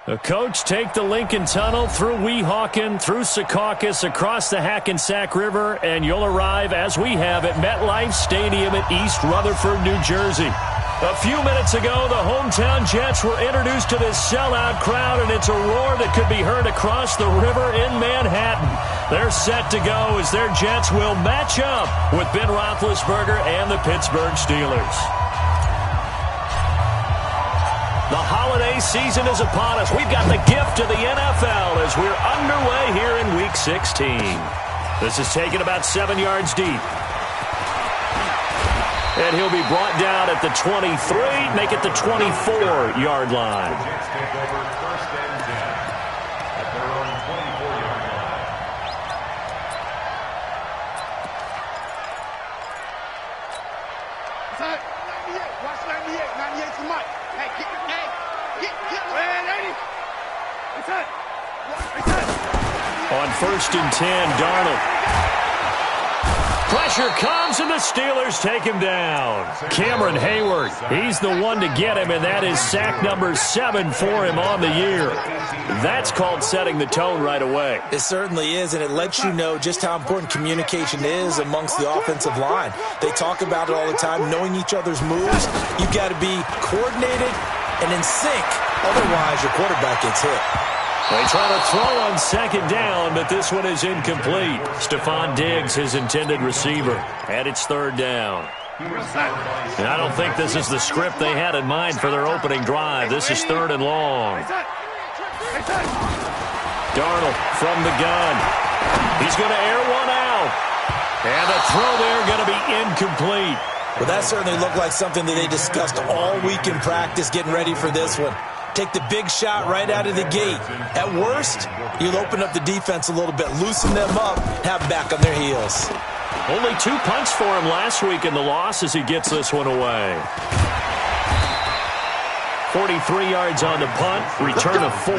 The coach take the Lincoln Tunnel through Weehawken, through Secaucus, across the Hackensack River, and you'll arrive, as we have, at MetLife Stadium at East Rutherford, New Jersey. A few minutes ago, the hometown Jets were introduced to this sellout crowd, and it's a roar that could be heard across the river in Manhattan. They're set to go as their Jets will match up with Ben Roethlisberger and the Pittsburgh Steelers. The holiday season is upon us. We've got the gift of the NFL as we're underway here in Week 16. This is taken about 7 yards deep. And he'll be brought down at the 23, make it the 24-yard line. The Jets take over first and 10 at their own 24-yard line. Son, 98. Watch 98. 98 for Mike. Hey, get. Hey, lady. What's that? On first and 10, Darnold. Pressure comes, and the Steelers take him down. Cameron Hayward, he's the one to get him, and that is sack number 7 for him on the year. That's called setting the tone right away. It certainly is, and it lets you know just how important communication is amongst the offensive line. They talk about it all the time, knowing each other's moves. You've got to be coordinated and in sync. Otherwise, your quarterback gets hit. They try to throw on second down, but this one is incomplete. Stephon Diggs, his intended receiver, and it's third down. And I don't think this is the script they had in mind for their opening drive. This is third and long. Darnold from the gun. He's going to air one out. And the throw there going to be incomplete. Well, that certainly looked like something that they discussed all week in practice, getting ready for this one. Take the big shot right out of the gate. At worst, you'll open up the defense a little bit, loosen them up, have them back on their heels. Only 2 punts for him last week in the loss as he gets this one away. 43 yards on the punt, return of 4.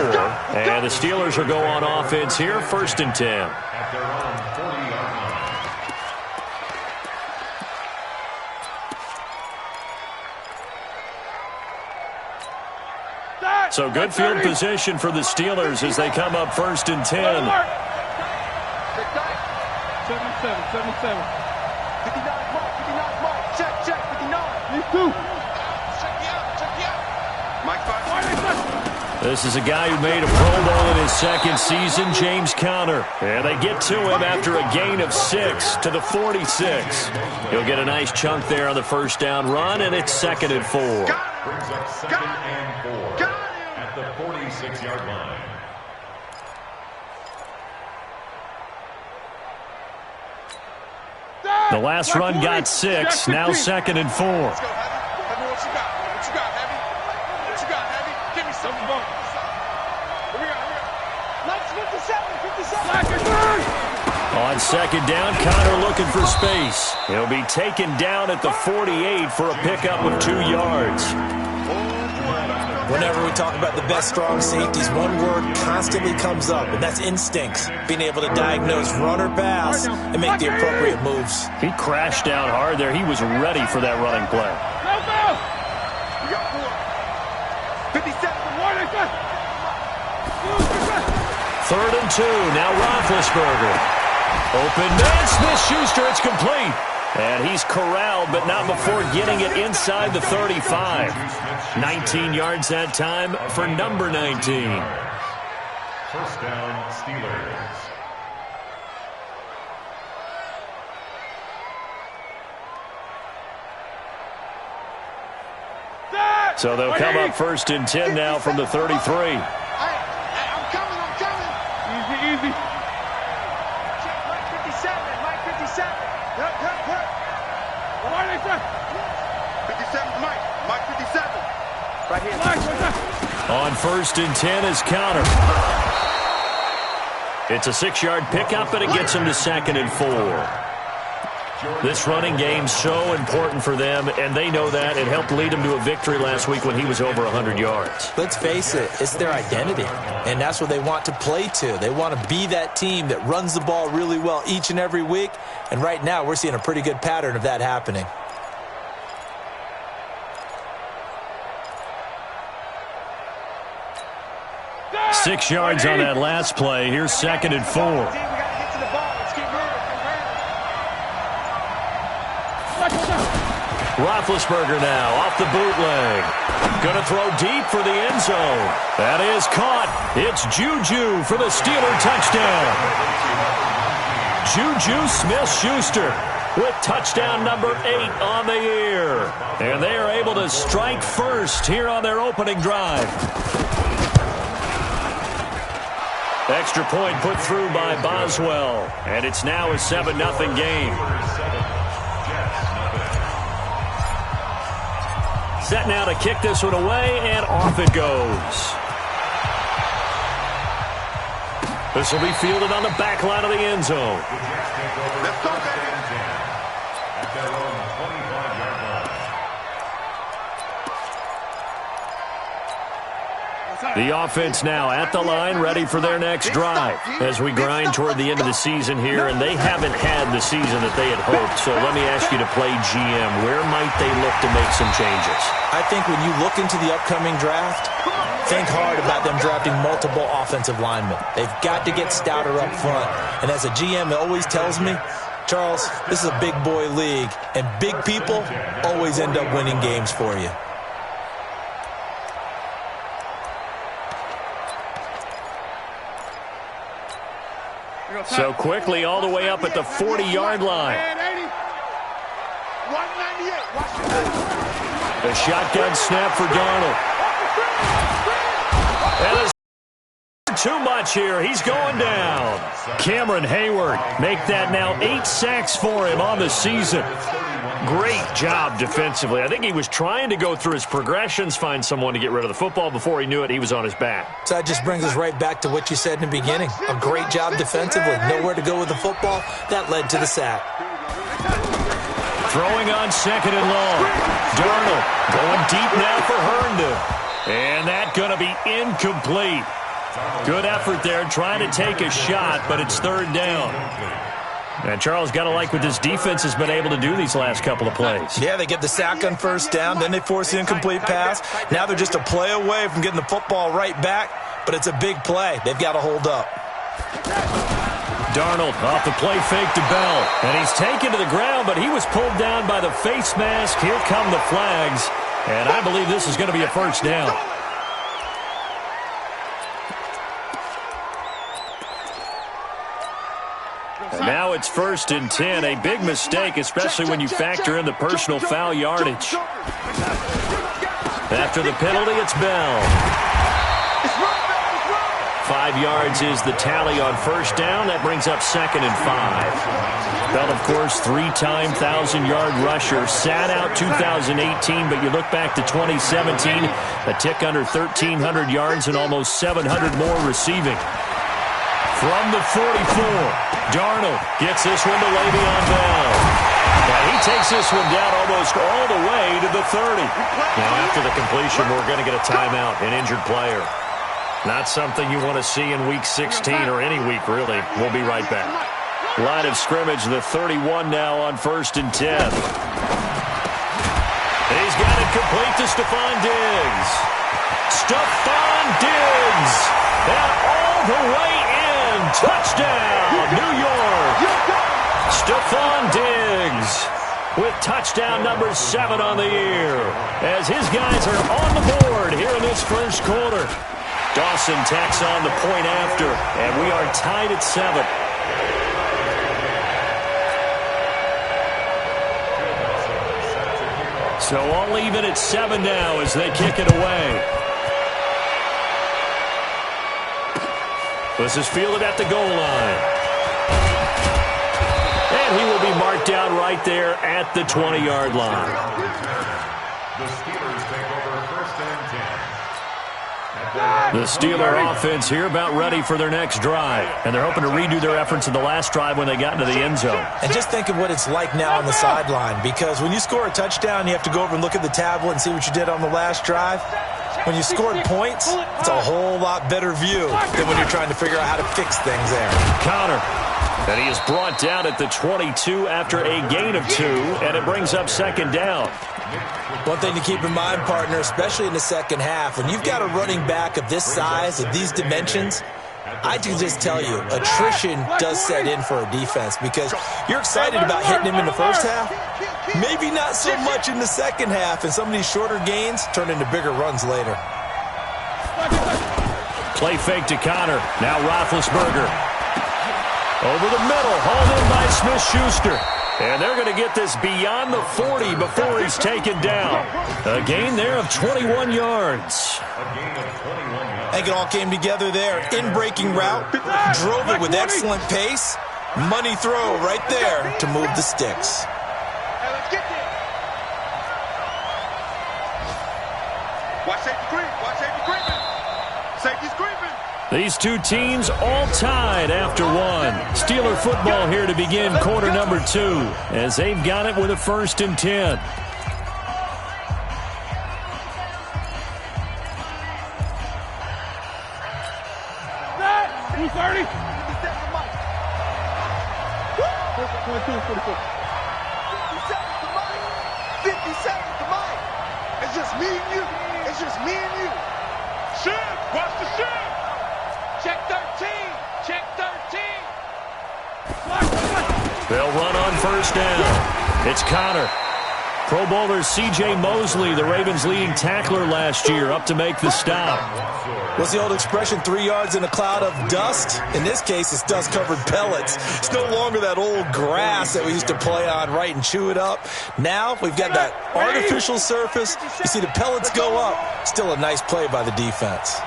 And the Steelers will go on offense here, first and 10. At their own 40-yard line. So good field position for the Steelers as they come up first and 10. 77. 59 Mike. Check. 59. Me too. Check me out. Mike 5. This is a guy who made a Pro Bowl in his second season, James Conner. And they get to him after a gain of 6 to the 46. He'll get a nice chunk there on the first down run, and it's second and 4. Brings up second and 4 at the 46-yard line. The last run got 6, now second and 4. Let's go, Heavy. What you got, Heavy? Give me some bump. Here we go. Let's 57. On second down, Conner looking for space. He'll be taken down at the 48 for a pickup of 2 yards. Whenever we talk about the best strong safeties, one word constantly comes up, and that's instincts. Being able to diagnose run or pass and make the appropriate moves. He crashed down hard there. He was ready for that running play. We got 4. 57. Third and 2. Now Roethlisberger. Open man. Smith-Schuster. It's complete. And he's corralled, but not before getting it inside the 35. 19 yards that time for number 19. First down, Steelers. So they'll come up first and 10 now from the 33. I'm coming. Easy. Mike 57. Yep. 57, Mike 57. Right here. On first and 10 is Conner. It's a 6-yard pickup, and it gets him to second and 4. This running game's so important for them, and they know that. It helped lead them to a victory last week when he was over 100 yards. Let's face it, it's their identity, and that's what they want to play to. They want to be that team that runs the ball really well each and every week, and right now we're seeing a pretty good pattern of that happening. 6 yards on that last play. Here's 2nd and 4. Roethlisberger now off the bootleg. Going to throw deep for the end zone. That is caught. It's Juju for the Steeler touchdown. Juju Smith-Schuster with touchdown number 8 on the year. And they are able to strike first here on their opening drive. Extra point put through by Boswell. And it's now a 7-0 game. Set now to kick this one away, and off it goes. This will be fielded on the back line of the end zone. Let's go, at their own 25-yard line. The offense now at the line, ready for their next drive as we grind toward the end of the season here, and they haven't had the season that they had hoped. So let me ask you to play GM. Where might they look to make some changes? I think when you look into the upcoming draft, think hard about them drafting multiple offensive linemen. They've got to get stouter up front. And as a GM, it always tells me, Charles, this is a big boy league, and big people always end up winning games for you. So quickly all the way up at the 40-yard line. A shotgun snap for Darnold. And there's too much here. He's going down. Cameron Hayward make that now 8 sacks for him on the season. Great job defensively. I think he was trying to go through his progressions, find someone to get rid of the football. Before he knew it, he was on his back. So that just brings us right back to what you said in the beginning. A great job defensively. Nowhere to go with the football. That led to the sack. Throwing on 2nd and long. Darnold going deep now for Herndon. And that going to be incomplete. Good effort there trying to take a shot, but it's 3rd down. And Charles, got to like what this defense has been able to do these last couple of plays. Yeah, they get the sack on 1st down, then they force the incomplete pass. Now they're just a play away from getting the football right back, but it's a big play. They've got to hold up. Darnold off the play fake to Bell. And he's taken to the ground, but he was pulled down by the face mask. Here come the flags. And I believe this is going to be a 1st down. And now it's 1st and 10. A big mistake, especially when you factor in the personal foul yardage. After the penalty, it's Bell. 5 yards is the tally on 1st down. That brings up 2nd and 5. Bell, of course, 3-time 1,000-yard rusher. Sat out 2018, but you look back to 2017, a tick under 1,300 yards and almost 700 more receiving. From the 44, Darnold gets this one to Le'Veon Bell. And he takes this one down almost all the way to the 30. Now, after the completion, we're going to get a timeout, an injured player. Not something you want to see in Week 16 or any week, really. We'll be right back. Line of scrimmage, the 31 now on 1st and 10. He's got it complete to Stephon Diggs. Stephon Diggs. And all the way in. Touchdown, New York. Stephon Diggs with touchdown number 7 on the year. As his guys are on the board here in this 1st quarter. Dawson tacks on the point after, and we are tied at 7. So all even at 7 now as they kick it away. This is fielded at the goal line. And he will be marked down right there at the 20-yard line. The Steelers take over 1st and 10. The Steeler offense here about ready for their next drive. And they're hoping to redo their efforts in the last drive when they got into the end zone. And just think of what it's like now on the sideline, because when you score a touchdown, you have to go over and look at the tablet and see what you did on the last drive. When you scored points, it's a whole lot better view than when you're trying to figure out how to fix things there. Connor. And he is brought down at the 22 after a gain of 2, and it brings up 2nd down. One thing to keep in mind, partner, especially in the second half, when you've got a running back of this size, of these dimensions, I can just tell you, attrition does set in for a defense because you're excited about hitting him in the first half, maybe not so much in the second half, and some of these shorter gains turn into bigger runs later. Play fake to Connor. Now Roethlisberger. Over the middle, hauled in by Smith-Schuster. And they're going to get this beyond the 40 before he's taken down. A gain there of 21 yards. I think it all came together there. In-breaking route, drove it with excellent pace. Money throw right there to move the sticks. Hey, let's get there. Watch safety creep. Watch safety creeping. Safety's creeping. These two teams all tied after one. Steeler football here to begin quarter number 2 as they've got it with a 1st and 10. Who's 30? 22, 44. 57 to Mike. It's just me and you. It's just me and you. Shift. Watch the shift. Check 13. Check 13. They'll run on 1st down. It's Connor. Pro Bowler C.J. Mosley, the Ravens' leading tackler last year, up to make the stop. What's the old expression, 3 yards in a cloud of dust? In this case, it's dust-covered pellets. It's no longer that old grass that we used to play on, right, and chew it up. Now we've got that artificial surface. You see the pellets go up. Still a nice play by the defense.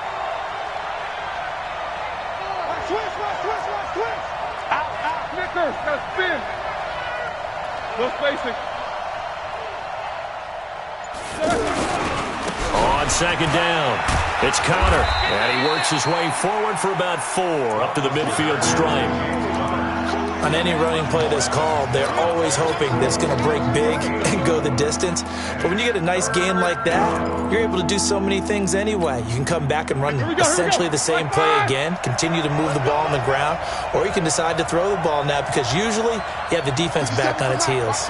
Out. Snickers. Now spin. No spacing. On 2nd down, it's Connor, and he works his way forward for about 4 up to the midfield stripe. On any running play that's called, they're always hoping that it's going to break big and go the distance. But when you get a nice gain like that, you're able to do so many things anyway. You can come back and run essentially the same play again, continue to move the ball on the ground, or you can decide to throw the ball now because usually you have the defense back on its heels.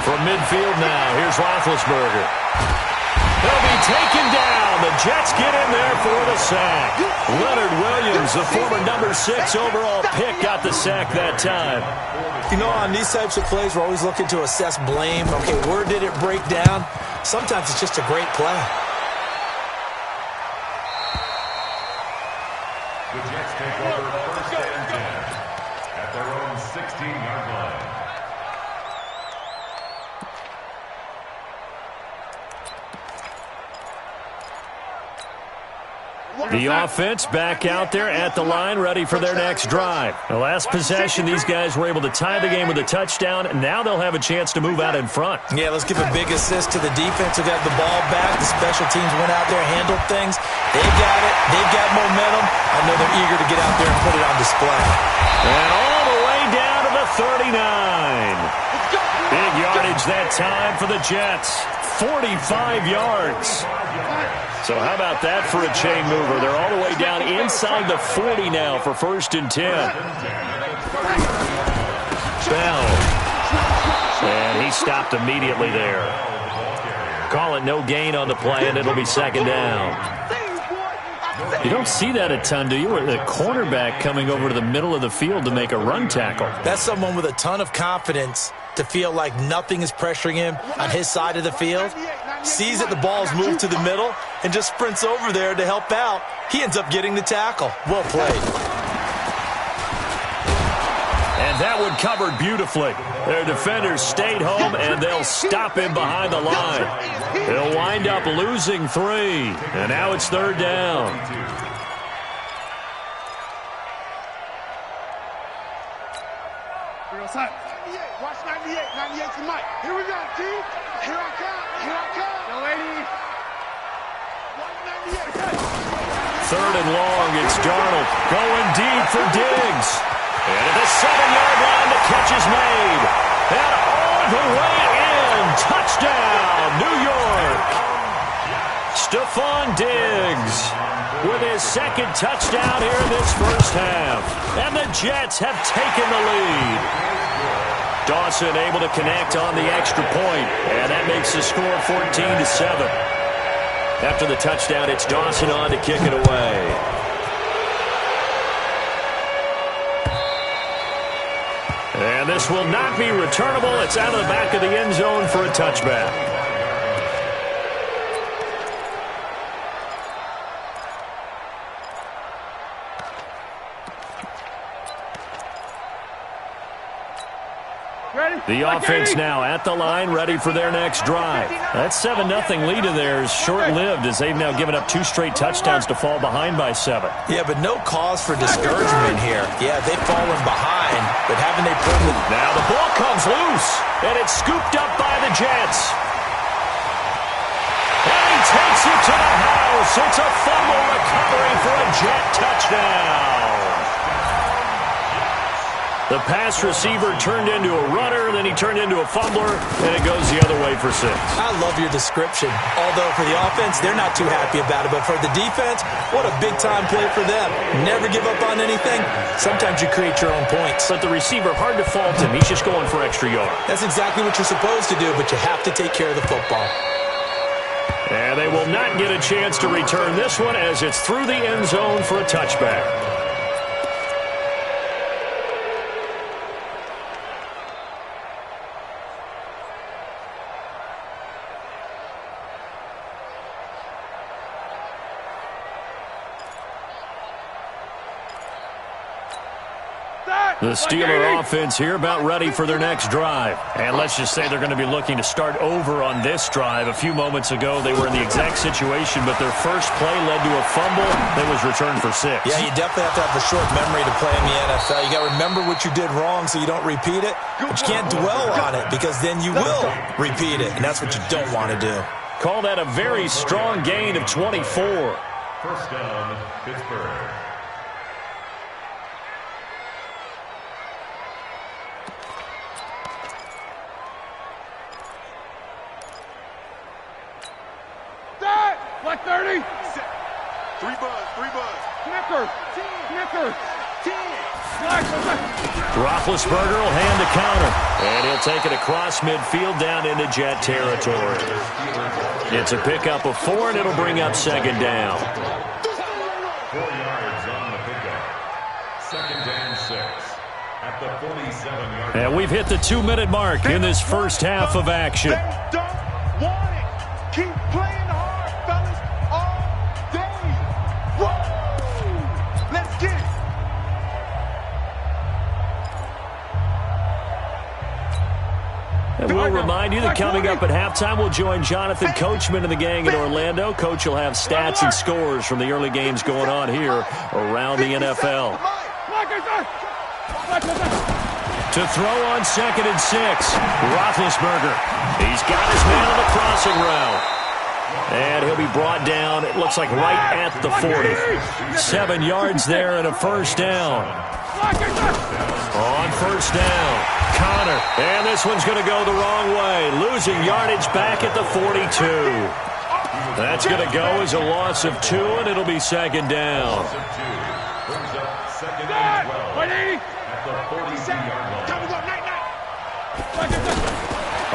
From midfield now, here's Roethlisberger. He'll be taken down. The Jets get in there for the sack. Leonard Williams, the former number 6 overall pick, got the sack that time. You know, on these types of plays, we're always looking to assess blame. Okay, where did it break down? Sometimes it's just a great play. The Jets take over 1st and 10 at their own 16-yard line. The offense back out there at the line, ready for their next drive. The last possession, these guys were able to tie the game with a touchdown, and now they'll have a chance to move out in front. Yeah, let's give a big assist to the defense who got the ball back. The special teams went out there, handled things. They got it. They've got momentum. I know they're eager to get out there and put it on display. And all the way down to the 39. Big yardage that time for the Jets. 45 yards. So how about that for a chain mover? They're all the way down inside the 40 now for 1st and 10. Bell. And he stopped immediately there. Call it no gain on the play, and it'll be 2nd down. You don't see that a ton, do you? The cornerback coming over to the middle of the field to make a run tackle. That's someone with a ton of confidence to feel like nothing is pressuring him on his side of the field. Sees that the ball's moved to the middle and just sprints over there to help out. He ends up getting the tackle. Well played. And that one covered beautifully. Their defenders stayed home, and they'll stop him behind the line. They'll wind up losing 3, and now it's 3rd down. Watch 98. 98 to Mike. Here we go, T. Here I come. Here I come. Yo, ladies. 3rd and long, it's Darnold going deep for Diggs. And at the 7-yard line, the catch is made. And all the way in. Touchdown, New York. Stephon Diggs. with his second touchdown here in this first half. And the Jets have taken the lead. Dawson able to connect on the extra point, and that makes the score 14-7. After the touchdown, it's Dawson on to kick it away. And this will not be returnable. It's out of the back of the end zone for a touchback. The offense now at the line, ready for their next drive. That 7-0 lead of theirs short-lived as they've now given up 2 straight touchdowns to fall behind by 7. Yeah, but no cause for discouragement here. Yeah, they've fallen behind, but haven't they put it? Now the ball comes loose, and it's scooped up by the Jets. And he takes it to the house. It's a fumble recovery for a Jet touchdown. The pass receiver turned into a runner, then he turned into a fumbler, and it goes the other way for 6. I love your description. Although for the offense, they're not too happy about it. But for the defense, what a big-time play for them. Never give up on anything. Sometimes you create your own points. But the receiver, hard to fault him. He's just going for extra yard. That's exactly what you're supposed to do, but you have to take care of the football. And they will not get a chance to return this one as it's through the end zone for a touchback. The Steeler offense here about ready for their next drive. And let's just say they're going to be looking to start over on this drive. A few moments ago, they were in the exact situation, but their first play led to a fumble that was returned for 6. Yeah, you definitely have to have a short memory to play in the NFL. You got to remember what you did wrong so you don't repeat it, but you can't dwell on it because then you will repeat it, and that's what you don't want to do. Call that a very strong gain of 24. First down, Pittsburgh. Black 30. 3 buzz. Connector. 10. Roethlisberger will hand the counter. And he'll take it across midfield down into Jet territory. It's a pickup of 4, and it'll bring up second down. 4 yards on the pickup. Second and 6 at the 47-yard line. And we've hit the 2-minute mark in this first half of action. They don't want it. Keep playing hard, fellas, all day. Woo! Let's get it. And we'll remind you that coming up at halftime, we'll join Jonathan Coachman and the gang in Orlando. Coach will have stats and scores from the early games going on here around the NFL. To throw on 2nd and 6, Roethlisberger. He's got his man on the crossing route. And he'll be brought down, it looks like right at the 40. 7 yards there and a first down. On first down, Connor. And this one's going to go the wrong way. Losing yardage back at the 42. That's going to go as a loss of 2, and it'll be second down. Brings up second and 12 at the 42-yard line.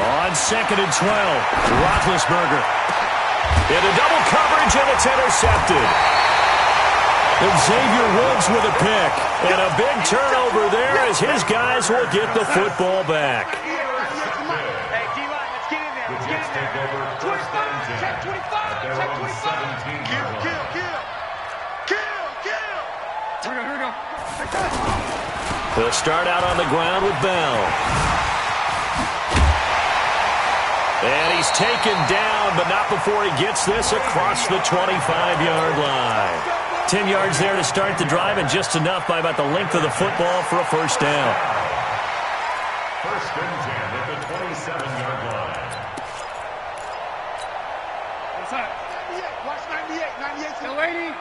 On 2nd and 12, Roethlisberger. Into double coverage, and it's intercepted. And Xavier Woods with a pick. And a big turnover there as his guys will get the football back. Hey, D-line, let's get in there. The Jets take over first and 10 check 25. at their Check own 25. 17-yard line. Kill. Here we go. They'll start out on the ground with Bell. And he's taken down, but not before he gets this across the 25-yard line. 10 yards there to start the drive, and just enough by about the length of the football for a first down. First and 10 at the 27-yard line. What's up? 98. Watch 98. 98. Still 80.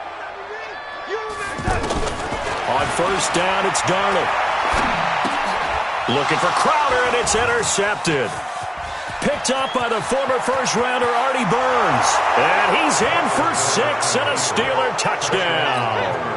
On first down, it's Darnold. Looking for Crowder, and it's intercepted. Picked picked up by the former first-rounder Artie Burns. And he's in for 6 and a Steeler touchdown.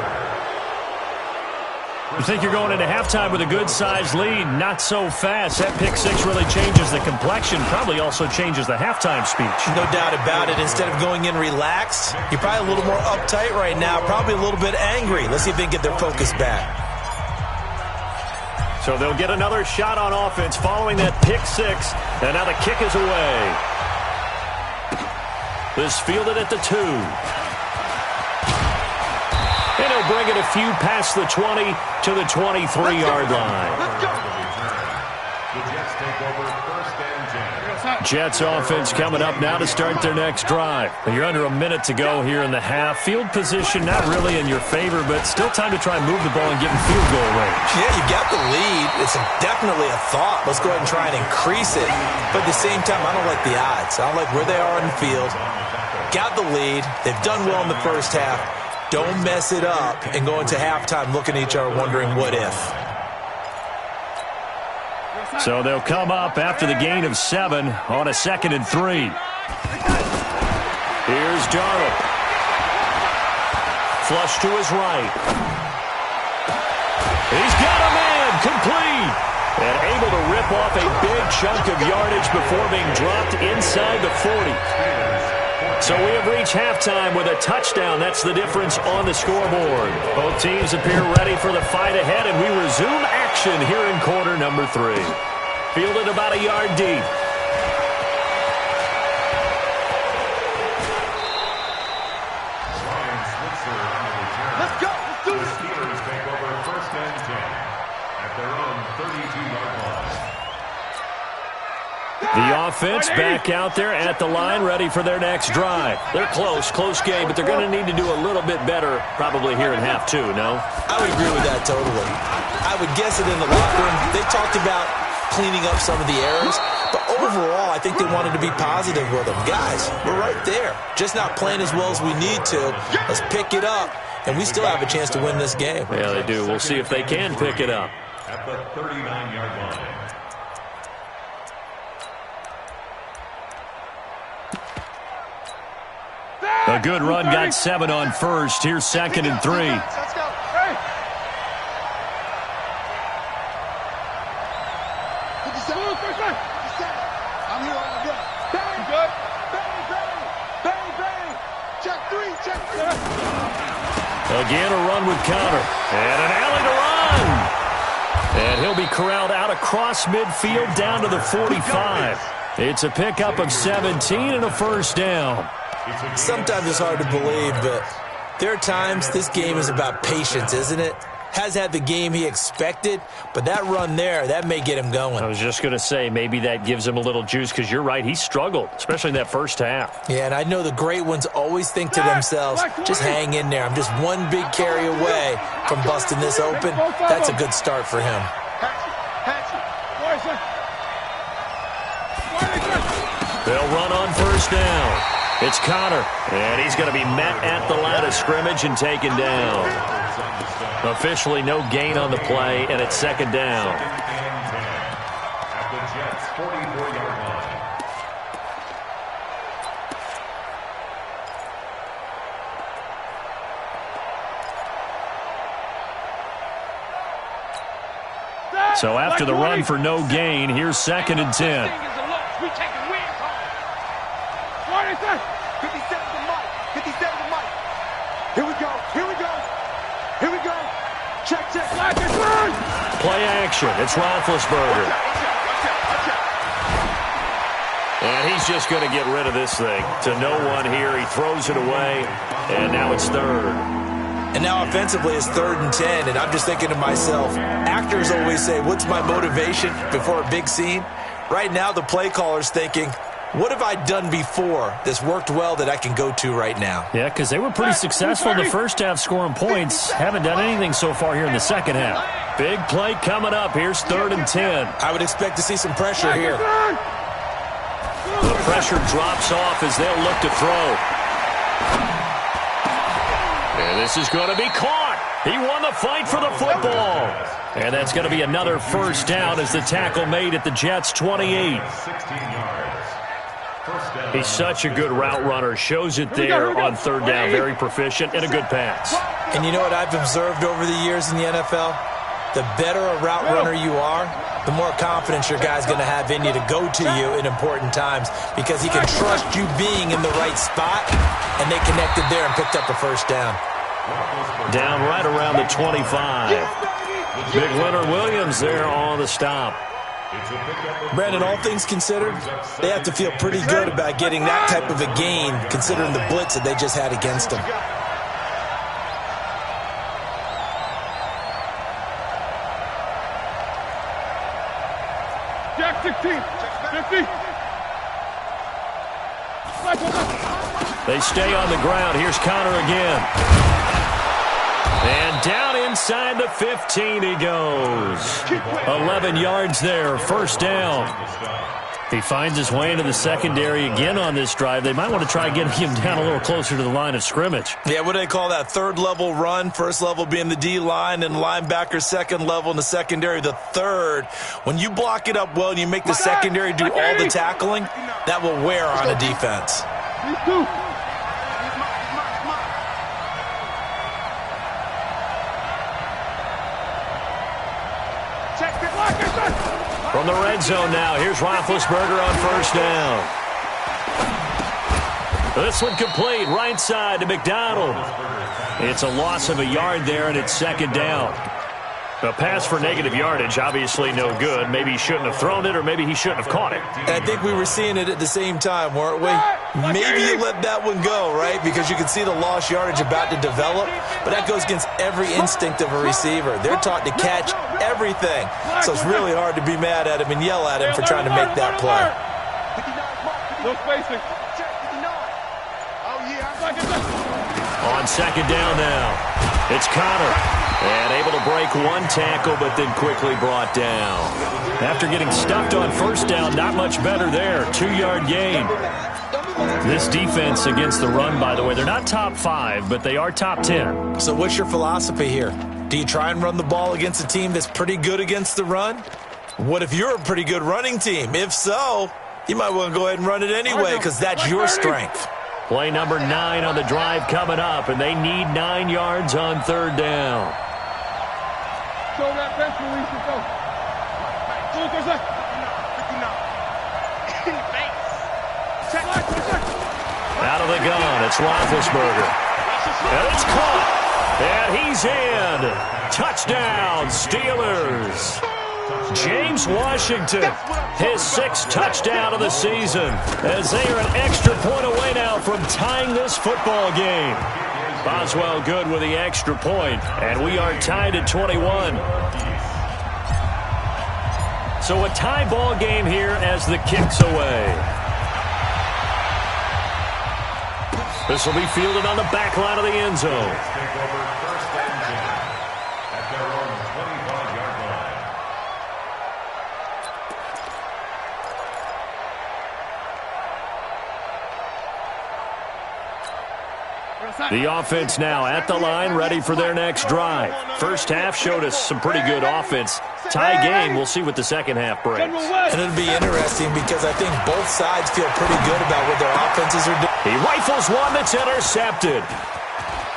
You think you're going into halftime with a good-sized lead? Not so fast. That pick 6 really changes the complexion, probably also changes the halftime speech. No doubt about it. Instead of going in relaxed, you're probably a little more uptight right now, probably a little bit angry. Let's see if they can get their focus back. So they'll get another shot on offense following that pick 6, and now the kick is away. This fielded at the 2. And he'll bring it a few past the 20 to the 23-yard line. Let's go. The Jets take over first and 10. Jets offense coming up now to start their next drive. You're under a minute to go here in the half. Field position not really in your favor, but still time to try and move the ball and get in field goal range. Yeah, you got the lead. It's definitely a thought. Let's go ahead and try and increase it. But at the same time, I don't like the odds. I don't like where they are on the field. Got the lead. They've done well in the first half. Don't mess it up and go into halftime looking at each other wondering what if. So they'll come up after the gain of 7 on a 2nd and 3. Here's Darnold. Flush to his right. He's got a man, complete. And able to rip off a big chunk of yardage before being dropped inside the 40. So we have reached halftime with a touchdown. That's the difference on the scoreboard. Both teams appear ready for the fight ahead, and we resume action here in quarter number 3. Fielded about a yard deep. Let's go. Let's do The this. Steelers take over first and 10 at their own 32-yard line. The offense back out there at the line, ready for their next drive. They're close game, but they're going to need to do a little bit better probably here in half 2, no? I would agree with that totally. I would guess it in the locker room. They talked about cleaning up some of the errors, but overall, I think they wanted to be positive with them. Guys, we're right there. Just not playing as well as we need to. Let's pick it up, and we still have a chance to win this game. Yeah, they do. We'll see if they can pick it up. At the 39-yard line. A good run, got 7 on first. Here's 2nd and 3. Let's go. Hey. 57. I'm here on the gun. Bang. Good. Bang, bang. Bang, bang. Check 3. Check 3. Again, a run with Connor. And an alley to run. And he'll be corralled out across midfield down to the 45. It's a pickup of 17 and a first down. Sometimes it's hard to believe, but there are times this game is about patience, isn't it? Has had the game he expected, but that run there, that may get him going. I was just going to say, maybe that gives him a little juice, because you're right, he struggled, especially in that first half. Yeah, and I know the great ones always think to themselves, just hang in there. I'm just one big carry away from busting this open. That's a good start for him. They'll run on first down. It's Connor, and he's going to be met at the line of scrimmage and taken down. Officially no gain on the play, and it's 2nd down. At the Jets' 44-yard line. So after the run for no gain, here's 2nd and 10. 57 to Mike. 57 to Mike. Here we go. Here we go. Here we go. Check. Play action. It's Roethlisberger. And he's just going to get rid of this thing. To no one here. He throws it away. And now it's 3rd. And now offensively it's 3rd and 10, and I'm just thinking to myself, actors always say, what's my motivation before a big scene? Right now the play caller's thinking, what have I done before that's worked well that I can go to right now? Yeah, because they were pretty successful in the first half scoring points. Haven't done anything so far here in the second half. Big play coming up. Here's 3rd and 10. I would expect to see some pressure here. The pressure drops off as they'll look to throw. And this is going to be caught. He won the fight for the football. And that's going to be another first down as the tackle made at the Jets' 28. 16 yards. He's such a good route runner. Shows it there on third down. Very proficient and a good pass. And you know what I've observed over the years in the NFL? The better a route runner you are, the more confidence your guy's going to have in you to go to you in important times because he can trust you being in the right spot, and they connected there and picked up a first down. Down right around the 25. Big Leonard Williams there on the stop. Brandon, all things considered, they have to feel pretty good about getting that type of a gain considering the blitz that they just had against them. Jack 16, 50. They stay on the ground. Here's Connor again. And down inside the 15 he goes. 11 yards there, first down. He finds his way into the secondary again on this drive. They might want to try getting him down a little closer to the line of scrimmage. Yeah, what do they call that? Third level run. First level being the D-line and linebacker. Second level in the secondary, the third. When you block it up well and you make the secondary do all the tackling, that will wear on a defense. From the red zone now, here's Roethlisberger on first down. This one complete, right side to McDonald. It's a loss of a yard there, and it's second down. A pass for negative yardage, obviously no good. Maybe he shouldn't have thrown it, or maybe he shouldn't have caught it. And I think we were seeing it at the same time, weren't we? Maybe you let that one go, right? Because you can see the lost yardage about to develop. But that goes against every instinct of a receiver. They're taught to catch everything. So it's really hard to be mad at him and yell at him for trying to make that play. No spacing. On second down now, it's Connor. And able to break one tackle, but then quickly brought down. After getting stuffed on first down, not much better there. 2-yard gain. This defense against the run, by the way, they're not top 5, but they are top 10. So what's your philosophy here? Do you try and run the ball against a team that's pretty good against the run? What if you're a pretty good running team? If so, you might want to go ahead and run it anyway because that's your strength. Play number 9 on the drive coming up, and they need 9 yards on third down. Show that bench release and go. Out of the gun, it's Roethlisberger. And it's caught. And he's in. Touchdown, Steelers. James Washington, his 6th touchdown of the season, as they are an extra point away now from tying this football game. Boswell good with the extra point, and we are tied at 21. So a tie ball game here as the kick's away. This will be fielded on the back line of the end zone. The offense now at the line, ready for their next drive. First half showed us some pretty good offense. Tie game, we'll see what the second half brings. And it'll be interesting because I think both sides feel pretty good about what their offenses are doing. He rifles one that's intercepted.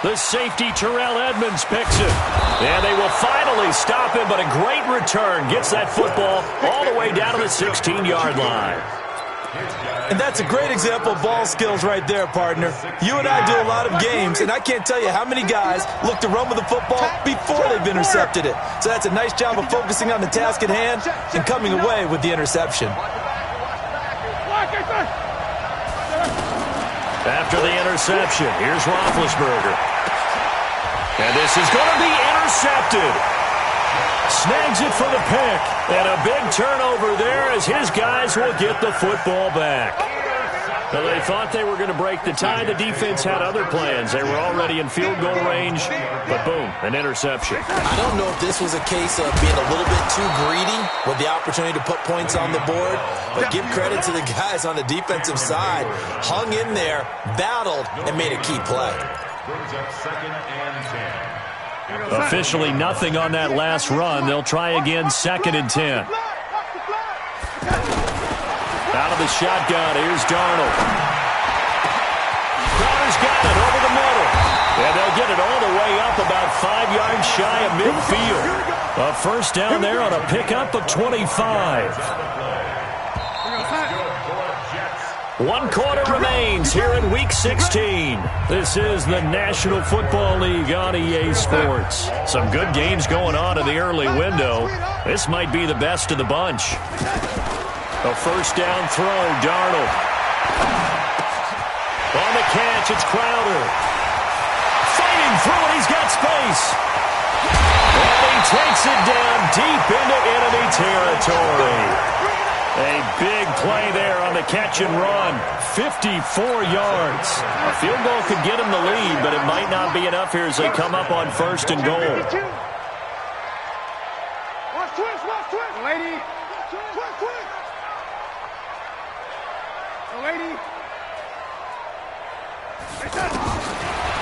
The safety, Terrell Edmonds, picks it. And they will finally stop him, but a great return. Gets that football all the way down to the 16-yard line. And that's a great example of ball skills right there, partner. You and I do a lot of games, and I can't tell you how many guys look to run with the football before they've intercepted it. So that's a nice job of focusing on the task at hand and coming away with the interception. After the interception, here's Roethlisberger. And this is going to be intercepted. Snags it for the pick. And a big turnover there as his guys will get the football back. Now they thought they were going to break the tie. The defense had other plans. They were already in field goal range, but boom, an interception. I don't know if this was a case of being a little bit too greedy with the opportunity to put points on the board, but give credit to the guys on the defensive side. Hung in there, battled, and made a key play. Brings up 2nd and 10. Officially nothing on that last run. They'll try again 2nd and 10. Out of the shotgun, here's Darnold. Crowder's got it over the middle. And they'll get it all the way up about 5 yards shy of midfield. A first down there on a pickup of 25. 1 quarter remains here in Week 16. This is the National Football League on EA Sports. Some good games going on in the early window. This might be the best of the bunch. A first down throw, Darnold. On the catch, it's Crowder. Fighting through it, he's got space. And he takes it down deep into enemy territory. A big play there on the catch and run. 54 yards. A field goal could get him the lead, but it might not be enough here as they come up on first and goal. Watch twist, lady. Twist. Lady.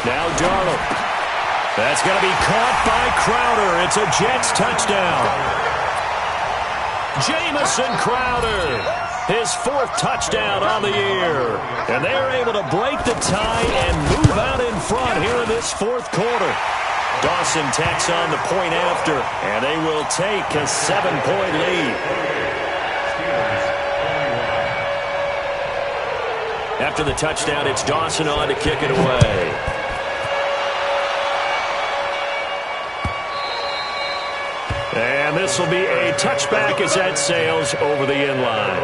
Now Darnold. That's going to be caught by Crowder. It's a Jets touchdown. Jamison Crowder, his 4th touchdown on the year. And they're able to break the tie and move out in front here in this 4th quarter. Dawson tacks on the point after, and they will take a 7-point lead. After the touchdown, it's Dawson on to kick it away. And this will be a touchback as that sails over the end line.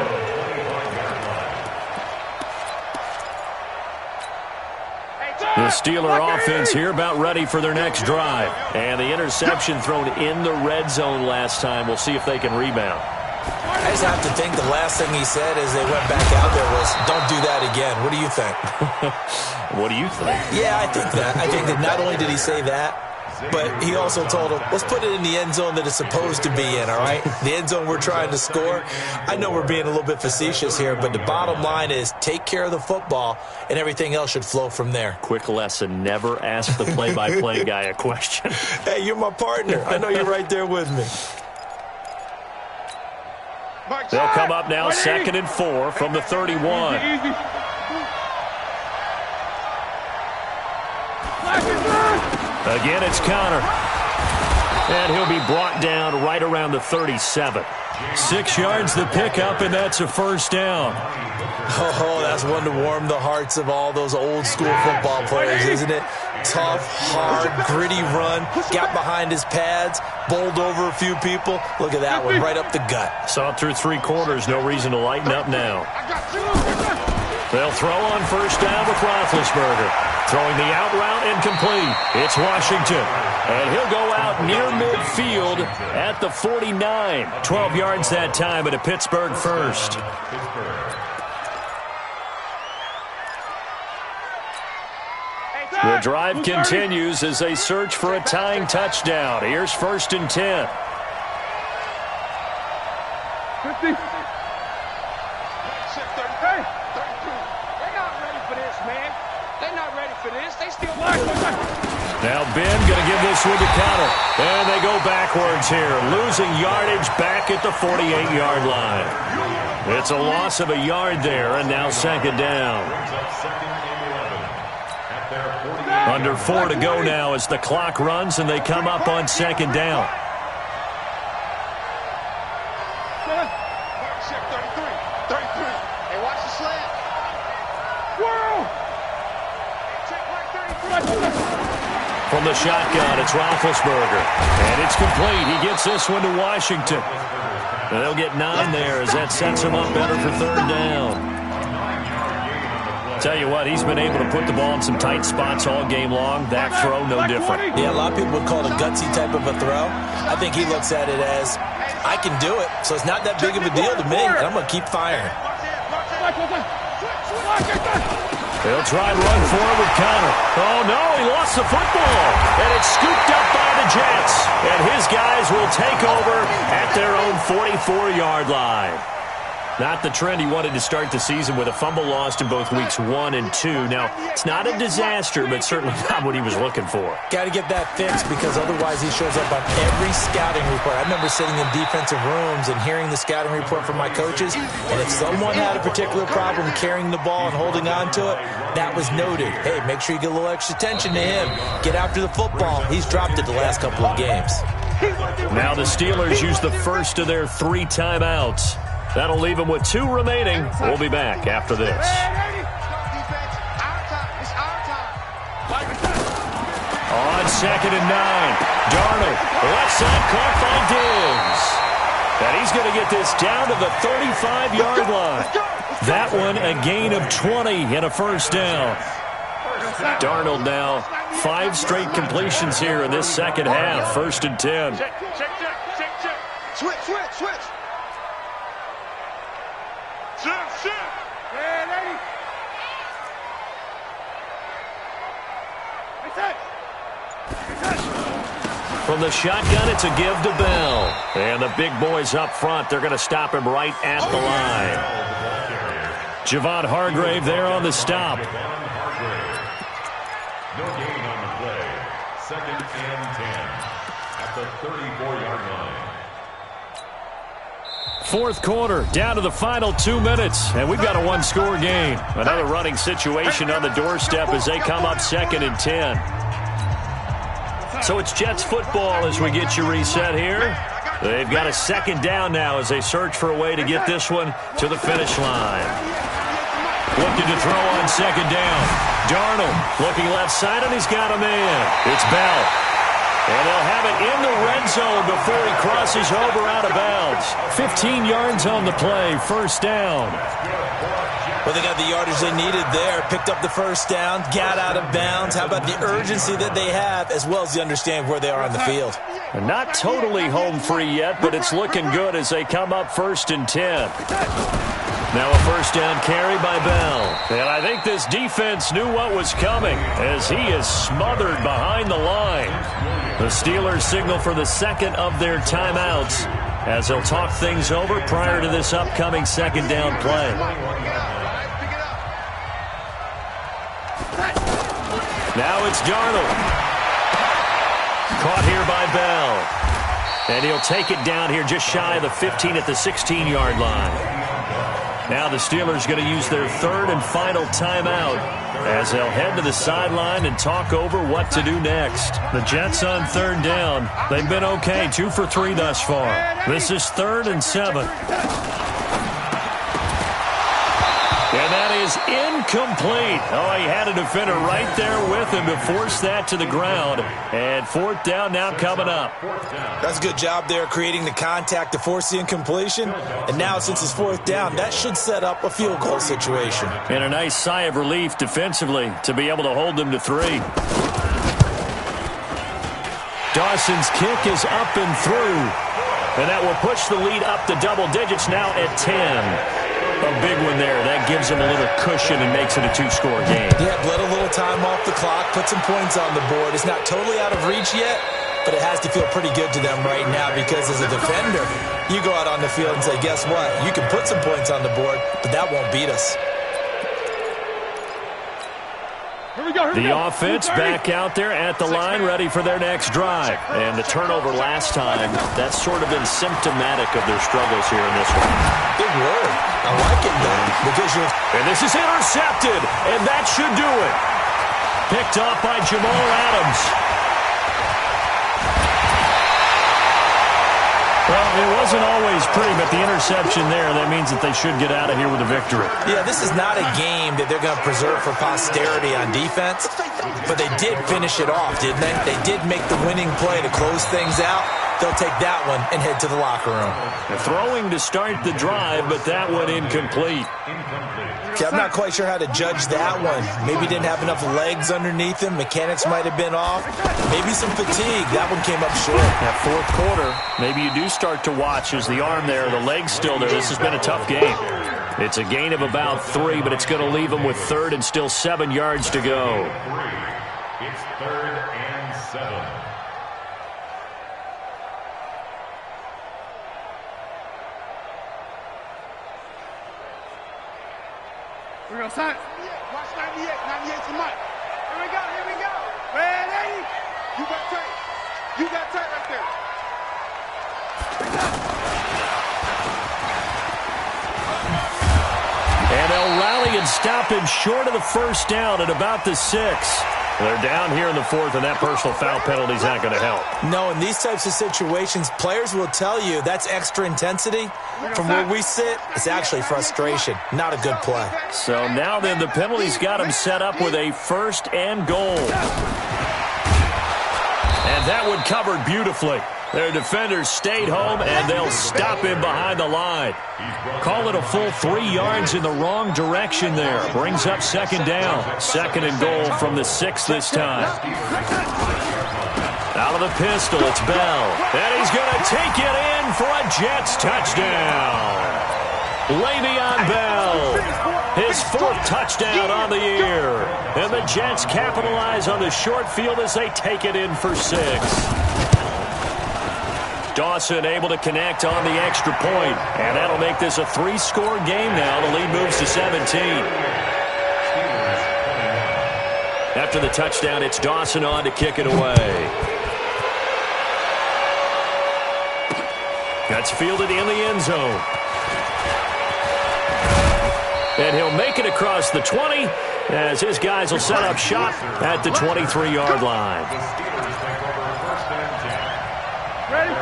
The Steeler offense here about ready for their next drive. And the interception thrown in the red zone last time. We'll see if they can rebound. I just have to think the last thing he said as they went back out there was, don't do that again. What do you think? What do you think? Yeah, I think that. I think that not only did he say that, but he also told him, let's put it in the end zone that it's supposed to be in, all right? The end zone we're trying to score. I know we're being a little bit facetious here, but the bottom line is take care of the football, and everything else should flow from there. Quick lesson, never ask the play-by-play guy a question. Hey, you're my partner. I know you're right there with me. They'll come up now 2nd and 4 from the 31. Again, it's Connor. And he'll be brought down right around the 37. 6 yards the pickup, and that's a first down. Oh, that's one to warm the hearts of all those old school football players, isn't it? Tough, hard, gritty run. Got behind his pads, bowled over a few people. Look at that one, right up the gut. Saw it through 3 quarters. No reason to lighten up now. They'll throw on first down with Roethlisberger. Throwing the out route incomplete. It's Washington. And he'll go out near midfield at the 49. 12 yards that time, but a Pittsburgh first. The drive continues as they search for a tying touchdown. Here's 1st and 10. 50. Now Ben going to give this one to Connor. And they go backwards here, losing yardage back at the 48-yard line. It's a loss of a yard there, and now 2nd down. Under 4 to go now as the clock runs, and they come up on 2nd down. From the shotgun, it's Roethlisberger. And it's complete. He gets this one to Washington. And they'll get 9 there as that sets him up better for 3rd down. Tell you what, he's been able to put the ball in some tight spots all game long. That throw, no different. Yeah, a lot of people would call it a gutsy type of a throw. I think he looks at it as, I can do it, so it's not that big of a deal to me, and I'm going to keep firing. They'll try and run forward with Connor. Oh, no, he lost the football. And it's scooped up by the Jets. And his guys will take over at their own 44-yard line. Not the trend he wanted to start the season with a fumble lost in both weeks 1 and 2. Now, it's not a disaster, but certainly not what he was looking for. Got to get that fixed because otherwise he shows up on every scouting report. I remember sitting in defensive rooms and hearing the scouting report from my coaches, and if someone had a particular problem carrying the ball and holding on to it, that was noted. Hey, make sure you get a little extra attention to him. Get after the football. He's dropped it the last couple of games. Now the Steelers use the first of their 3 timeouts. That'll leave them with 2 remaining. We'll be back after this. On 2nd and 9, Darnold, left side, caught by Diggs. And he's going to get this down to the 35-yard line. That one a gain of 20 and a first down. Darnold now 5 straight completions here in this second half. 1st and 10. Check. Switch. Shift. Hey, lady. From the shotgun, it's a give to Bell. And the big boys up front, they're going to stop him right at the line. Javon Hargrave there on the stop. No gain on the play. 2nd and 10 at the 34-yard line. 4th quarter, down to the final 2 minutes, and we've got a 1-score game. Another running situation on the doorstep as they come up 2nd and 10. So it's Jets football as we get you reset here. They've got a 2nd down now as they search for a way to get this one to the finish line. Looking to throw on 2nd down. Darnold looking left side, and he's got him in. It's Bell. And they'll have it in the red zone before he crosses over out of bounds. 15 yards on the play, 1st down. Well, they got the yardage they needed there, picked up the 1st down, got out of bounds. How about the urgency that they have, as well as the understanding where they are on the field? And not totally home free yet, but it's looking good as they come up 1st and 10. Now a 1st down carry by Bell. And I think this defense knew what was coming as he is smothered behind the line. The Steelers signal for the 2nd of their timeouts as they'll talk things over prior to this upcoming 2nd down play. Now it's Darnold. Caught here by Bell. And he'll take it down here just shy of the 15 at the 16-yard line. Now the Steelers going to use their 3rd and final timeout as they'll head to the sideline and talk over what to do next. The Jets on 3rd down. They've been okay, 2 for 3 thus far. This is 3rd and 7. And that is incomplete. Oh, he had a defender right there with him to force that to the ground. And 4th down now coming up. That's a good job there creating the contact to force the incompletion. And now since it's 4th down, that should set up a field goal situation. And a nice sigh of relief defensively to be able to hold them to 3. Dawson's kick is up and through. And that will push the lead up to double digits now at 10. A big one there. That gives them a little cushion and makes it a 2-score game. Yeah, let a little time off the clock, put some points on the board. It's not totally out of reach yet, but it has to feel pretty good to them right now because as a defender, you go out on the field and say, guess what? You can put some points on the board, but that won't beat us. The offense back out there at the line, ready for their next drive. And the turnover last time, that's sort of been symptomatic of their struggles here in this one. Big word. I like it, though, because you're... And this is intercepted, and that should do it. Picked off by Jamal Adams. Well, it wasn't always pretty, but the interception there, that means that they should get out of here with a victory. Yeah, this is not a game that they're going to preserve for posterity on defense, but they did finish it off, didn't they? They did make the winning play to close things out. They'll take that one and head to the locker room. Throwing to start the drive, but that one incomplete. See, I'm not quite sure how to judge that one. Maybe didn't have enough legs underneath him. Mechanics might have been off. Maybe some fatigue. That one came up short. That 4th quarter, maybe you do start to watch as the arm there, the leg's still there. This has been a tough game. It's a gain of about 3, but it's going to leave them with 3rd and still 7 yards to go. It's 3rd and 7. We're going to sign. Watch 98. 98's the mic. Here we go. Here we go. Ready? You got tight. You got tight right there. And they'll rally and stop him short of the first down at about the 6. They're down here in the 4th, and that personal foul penalty is not going to help. No, in these types of situations, players will tell you that's extra intensity. From where we sit, it's actually frustration. Not a good play. So now then, the penalty's got him set up with a 1st and goal. And that one covered beautifully. Their defenders stayed home, and they'll stop him behind the line. Call it a full 3 yards in the wrong direction there. Brings up 2nd down. 2nd and goal from the 6 this time. Out of the pistol, it's Bell. And he's going to take it in for a Jets touchdown. Le'Veon Bell, his 4th touchdown on the year. And the Jets capitalize on the short field as they take it in for 6. Dawson able to connect on the extra point, and that'll make this a 3-score game now. The lead moves to 17. After the touchdown, it's Dawson on to kick it away. That's fielded in the end zone. And he'll make it across the 20 as his guys will set up shop at the 23-yard line.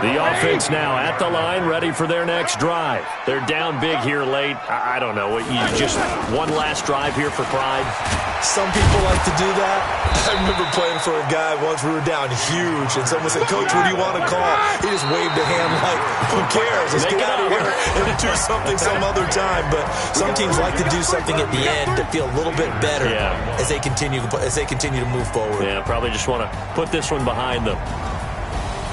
The offense now at the line, ready for their next drive. They're down big here late. I don't know. You just one last drive here for pride? Some people like to do that. I remember playing for a guy once. We were down huge, and someone said, "Coach, what do you want to call?" He just waved a hand like, "Who cares? Let's get out of here and do something some other time." But some teams like to do something at the end to feel a little bit better as they continue to move forward. Yeah, probably just want to put this one behind them.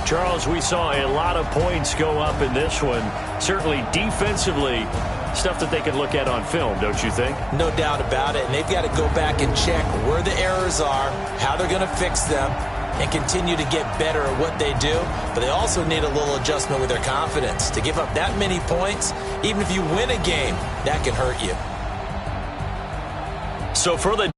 Charles, we saw a lot of points go up in this one. Certainly defensively, stuff that they can look at on film, don't you think? No doubt about it. And they've got to go back and check where the errors are, how they're going to fix them, and continue to get better at what they do. But they also need a little adjustment with their confidence. To give up that many points, even if you win a game, that can hurt you. So for the